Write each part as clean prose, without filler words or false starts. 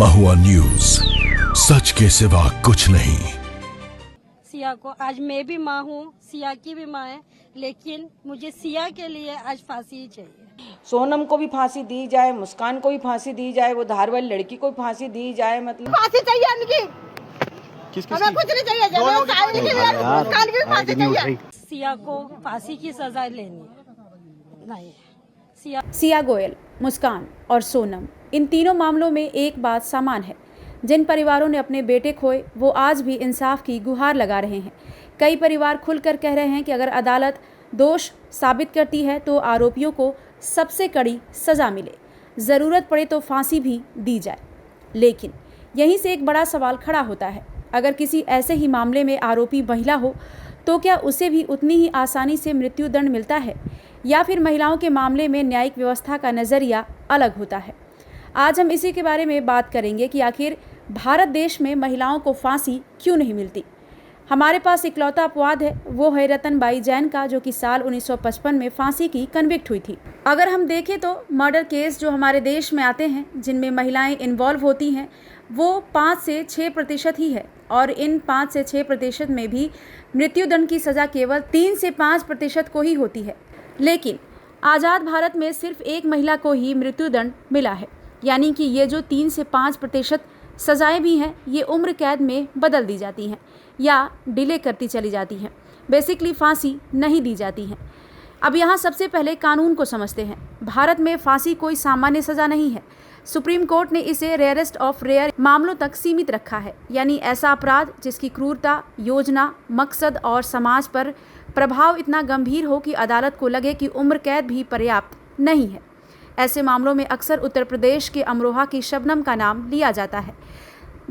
महुआ news, सच के सिवा कुछ नहीं। सिया को आज मैं भी माँ हूँ, सिया की भी माँ है, लेकिन मुझे सिया के लिए आज फांसी ही चाहिए। सोनम को भी फांसी दी जाए, मुस्कान को भी फांसी दी जाए, वो धार वाली लड़की को भी फांसी दी जाए। मतलब फांसी चाहिए इनकी, हमें कुछ नहीं चाहिए, मुस्कान की भी फांसी चाहिए। सिया को फांसी की सजा लेनी नहीं। सिया गोयल, मुस्कान और सोनम, इन तीनों मामलों में एक बात समान है। जिन परिवारों ने अपने बेटे खोए वो आज भी इंसाफ की गुहार लगा रहे हैं। कई परिवार खुलकर कह रहे हैं कि अगर अदालत दोष साबित करती है तो आरोपियों को सबसे कड़ी सज़ा मिले, ज़रूरत पड़े तो फांसी भी दी जाए। लेकिन यहीं से एक बड़ा सवाल खड़ा होता है, अगर किसी ऐसे ही मामले में आरोपी महिला हो तो क्या उसे भी उतनी ही आसानी से मृत्युदंड मिलता है, या फिर महिलाओं के मामले में न्यायिक व्यवस्था का नज़रिया अलग होता है। आज हम इसी के बारे में बात करेंगे कि आखिर भारत देश में महिलाओं को फांसी क्यों नहीं मिलती। हमारे पास इकलौता अपवाद है, वो है रतनबाई जैन का, जो कि साल 1955 में फांसी की कन्विक्ट हुई थी। अगर हम देखें तो मर्डर केस जो हमारे देश में आते हैं जिनमें महिलाएं इन्वॉल्व होती हैं वो 5 से 6% ही है, और इन 5 से 6% में भी मृत्युदंड की सज़ा केवल 3 से 5% को ही होती है। लेकिन आज़ाद भारत में सिर्फ एक महिला को ही मृत्युदंड मिला है, यानी कि ये जो 3 से 5% सज़ाएँ भी हैं ये उम्र कैद में बदल दी जाती हैं या डिले करती चली जाती हैं, बेसिकली फांसी नहीं दी जाती हैं। अब यहाँ सबसे पहले कानून को समझते हैं। भारत में फांसी कोई सामान्य सज़ा नहीं है। सुप्रीम कोर्ट ने इसे रेयरेस्ट ऑफ रेयर मामलों तक सीमित रखा है, यानी ऐसा अपराध जिसकी क्रूरता, योजना, मकसद और समाज पर प्रभाव इतना गंभीर हो कि अदालत को लगे कि उम्र कैद भी पर्याप्त नहीं है। ऐसे मामलों में अक्सर उत्तर प्रदेश के अमरोहा की शबनम का नाम लिया जाता है।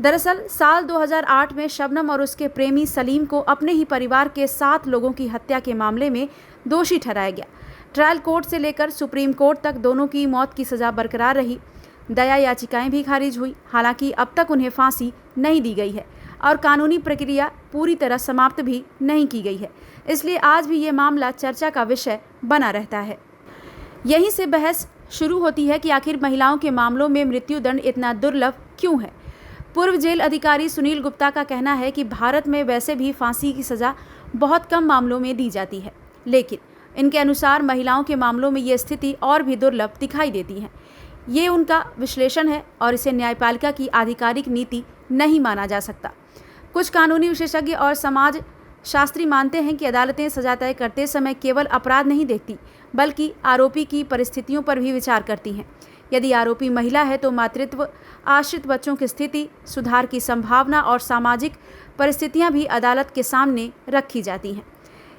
दरअसल साल 2008 में शबनम और उसके प्रेमी सलीम को अपने ही परिवार के 7 लोगों की हत्या के मामले में दोषी ठहराया गया। ट्रायल कोर्ट से लेकर सुप्रीम कोर्ट तक दोनों की मौत की सज़ा बरकरार रही। दया याचिकाएं भी खारिज हुई। हालांकि अब तक उन्हें फांसी नहीं दी गई है और कानूनी प्रक्रिया पूरी तरह समाप्त भी नहीं की गई है, इसलिए आज भी ये मामला चर्चा का विषय बना रहता है। यहीं से बहस शुरू होती है कि आखिर महिलाओं के मामलों में मृत्युदंड इतना दुर्लभ क्यों है। पूर्व जेल अधिकारी सुनील गुप्ता का कहना है कि भारत में वैसे भी फांसी की सज़ा बहुत कम मामलों में दी जाती है, लेकिन इनके अनुसार महिलाओं के मामलों में ये स्थिति और भी दुर्लभ दिखाई देती है। ये उनका विश्लेषण है और इसे न्यायपालिका की आधिकारिक नीति नहीं माना जा सकता। कुछ कानूनी विशेषज्ञ और समाज शास्त्री मानते हैं कि अदालतें सजा तय करते समय केवल अपराध नहीं देखती, बल्कि आरोपी की परिस्थितियों पर भी विचार करती हैं। यदि आरोपी महिला है तो मातृत्व, आश्रित बच्चों की स्थिति, सुधार की संभावना और सामाजिक परिस्थितियां भी अदालत के सामने रखी जाती हैं।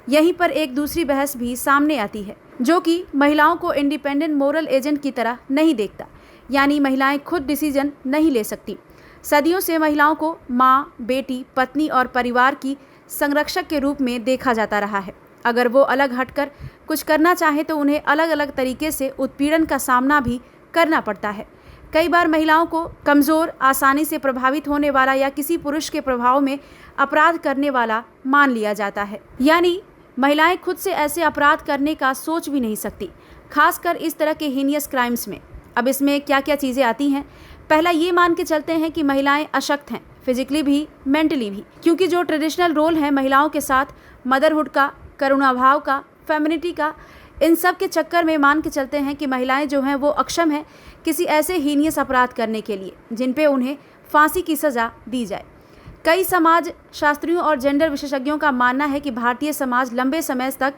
यहीं पर एक दूसरी बहस भी सामने आती है, जो कि महिलाओं को इंडिपेंडेंट मोरल एजेंट की तरह नहीं देखता, यानी महिलाएं खुद डिसीजन नहीं ले सकती। सदियों से महिलाओं को माँ, बेटी, पत्नी और परिवार की संरक्षक के रूप में देखा जाता रहा है। अगर वो अलग हटकर कुछ करना चाहे तो उन्हें अलग अलग तरीके से उत्पीड़न का सामना भी करना पड़ता है। कई बार महिलाओं को कमज़ोर, आसानी से प्रभावित होने वाला या किसी पुरुष के प्रभाव में अपराध करने वाला मान लिया जाता है, यानी महिलाएं खुद से ऐसे अपराध करने का सोच भी नहीं सकती, खासकर इस तरह के हीनियस क्राइम्स में। अब इसमें क्या क्या चीज़ें आती हैं। पहला ये मान के चलते हैं कि महिलाएं अशक्त हैं, फिजिकली भी, मेंटली भी, क्योंकि जो ट्रेडिशनल रोल है महिलाओं के साथ मदरहुड का, करुणा भाव का, फेमिनिटी का, इन सब के चक्कर में मान के चलते हैं कि महिलाएं जो हैं वो अक्षम हैं किसी ऐसे हीनियस अपराध करने के लिए जिन पे उन्हें फांसी की सज़ा दी जाए। कई समाज शास्त्रियों और जेंडर विशेषज्ञों का मानना है कि भारतीय समाज लंबे समय तक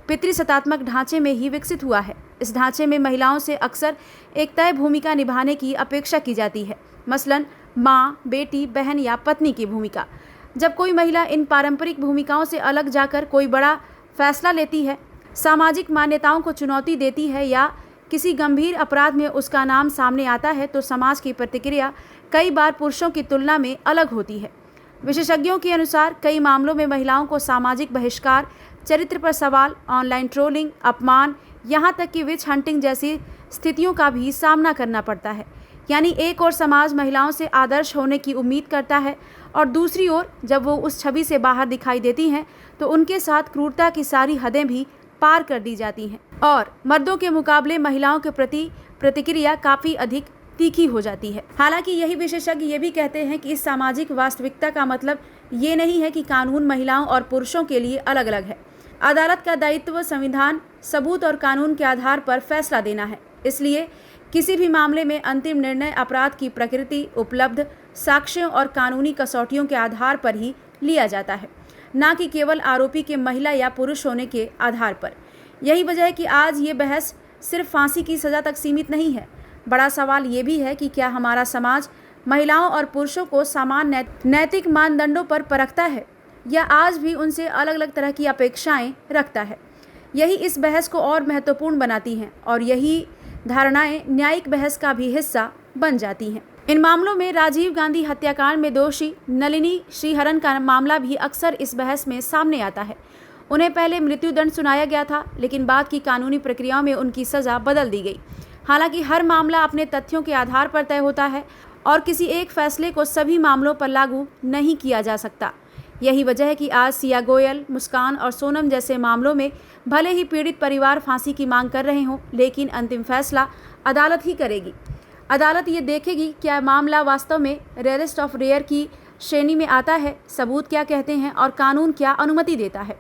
पितृसत्तात्मक ढांचे में ही विकसित हुआ है। इस ढांचे में महिलाओं से अक्सर एक तय भूमिका निभाने की अपेक्षा की जाती है, मसलन माँ, बेटी, बहन या पत्नी की भूमिका। जब कोई महिला इन पारंपरिक भूमिकाओं से अलग जाकर कोई बड़ा फैसला लेती है, सामाजिक मान्यताओं को चुनौती देती है या किसी गंभीर अपराध में उसका नाम सामने आता है, तो समाज की प्रतिक्रिया कई बार पुरुषों की तुलना में अलग होती है। विशेषज्ञों के अनुसार कई मामलों में महिलाओं को सामाजिक बहिष्कार, चरित्र पर सवाल, ऑनलाइन ट्रोलिंग, अपमान, यहाँ तक कि विच हंटिंग जैसी स्थितियों का भी सामना करना पड़ता है। यानी एक ओर समाज महिलाओं से आदर्श होने की उम्मीद करता है और दूसरी ओर जब वो उस छवि से बाहर दिखाई देती हैं तो उनके साथ क्रूरता की सारी हदें भी पार कर दी जाती हैं और मर्दों के मुकाबले महिलाओं के प्रति प्रतिक्रिया काफ़ी अधिक तीखी हो जाती है। हालांकि यही विशेषज्ञ ये भी कहते हैं कि इस सामाजिक वास्तविकता का मतलब ये नहीं है कि कानून महिलाओं और पुरुषों के लिए अलग अलग है। अदालत का दायित्व संविधान, सबूत और कानून के आधार पर फैसला देना है। इसलिए किसी भी मामले में अंतिम निर्णय अपराध की प्रकृति, उपलब्ध साक्ष्यों और कानूनी कसौटियों के आधार पर ही लिया जाता है, न कि केवल आरोपी के महिला या पुरुष होने के आधार पर। यही वजह है कि आज ये बहस सिर्फ फांसी की सज़ा तक सीमित नहीं है। बड़ा सवाल ये भी है कि क्या हमारा समाज महिलाओं और पुरुषों को समान नैतिक मानदंडों पर परखता है या आज भी उनसे अलग अलग तरह की अपेक्षाएं रखता है। यही इस बहस को और महत्वपूर्ण बनाती हैं और यही धारणाएं न्यायिक बहस का भी हिस्सा बन जाती हैं। इन मामलों में राजीव गांधी हत्याकांड में दोषी नलिनी श्रीहरन का मामला भी अक्सर इस बहस में सामने आता है। उन्हें पहले मृत्युदंड सुनाया गया था, लेकिन बाद की कानूनी प्रक्रियाओं में उनकी सज़ा बदल दी गई। हालांकि हर मामला अपने तथ्यों के आधार पर तय होता है और किसी एक फैसले को सभी मामलों पर लागू नहीं किया जा सकता। यही वजह है कि आज सिया गोयल, मुस्कान और सोनम जैसे मामलों में भले ही पीड़ित परिवार फांसी की मांग कर रहे हों, लेकिन अंतिम फैसला अदालत ही करेगी। अदालत ये देखेगी क्या मामला वास्तव में रेयरेस्ट ऑफ रेयर की श्रेणी में आता है, सबूत क्या कहते हैं और कानून क्या अनुमति देता है।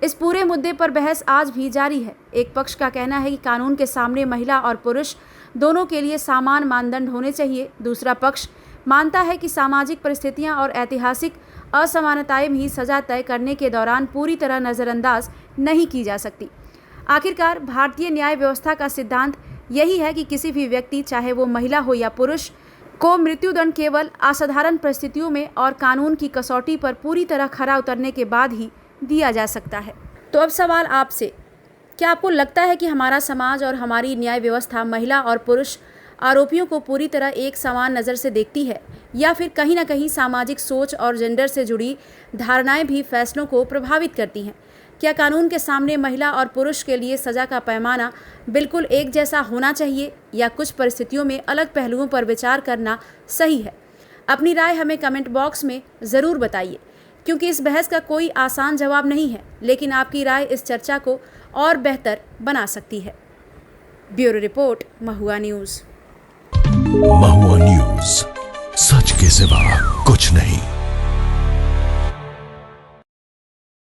इस पूरे मुद्दे पर बहस आज भी जारी है। एक पक्ष का कहना है कि कानून के सामने महिला और पुरुष दोनों के लिए समान मानदंड होने चाहिए। दूसरा पक्ष मानता है कि सामाजिक परिस्थितियां और ऐतिहासिक असमानताएं भी सजा तय करने के दौरान पूरी तरह नज़रअंदाज नहीं की जा सकती। आखिरकार भारतीय न्याय व्यवस्था का सिद्धांत यही है कि किसी भी व्यक्ति, चाहे वो महिला हो या पुरुष, को मृत्युदंड केवल असाधारण परिस्थितियों में और कानून की कसौटी पर पूरी तरह खरा उतरने के बाद ही दिया जा सकता है। तो अब सवाल आपसे, क्या आपको लगता है कि हमारा समाज और हमारी न्याय व्यवस्था महिला और पुरुष आरोपियों को पूरी तरह एक समान नज़र से देखती है, या फिर कहीं ना कहीं सामाजिक सोच और जेंडर से जुड़ी धारणाएं भी फैसलों को प्रभावित करती हैं? क्या कानून के सामने महिला और पुरुष के लिए सज़ा का पैमाना बिल्कुल एक जैसा होना चाहिए या कुछ परिस्थितियों में अलग पहलुओं पर विचार करना सही है? अपनी राय हमें कमेंट बॉक्स में ज़रूर बताइए, क्योंकि इस बहस का कोई आसान जवाब नहीं है, लेकिन आपकी राय इस चर्चा को और बेहतर बना सकती है। ब्यूरो रिपोर्ट, महुआ न्यूज़। महुआ न्यूज़, सच के सिवा कुछ नहीं।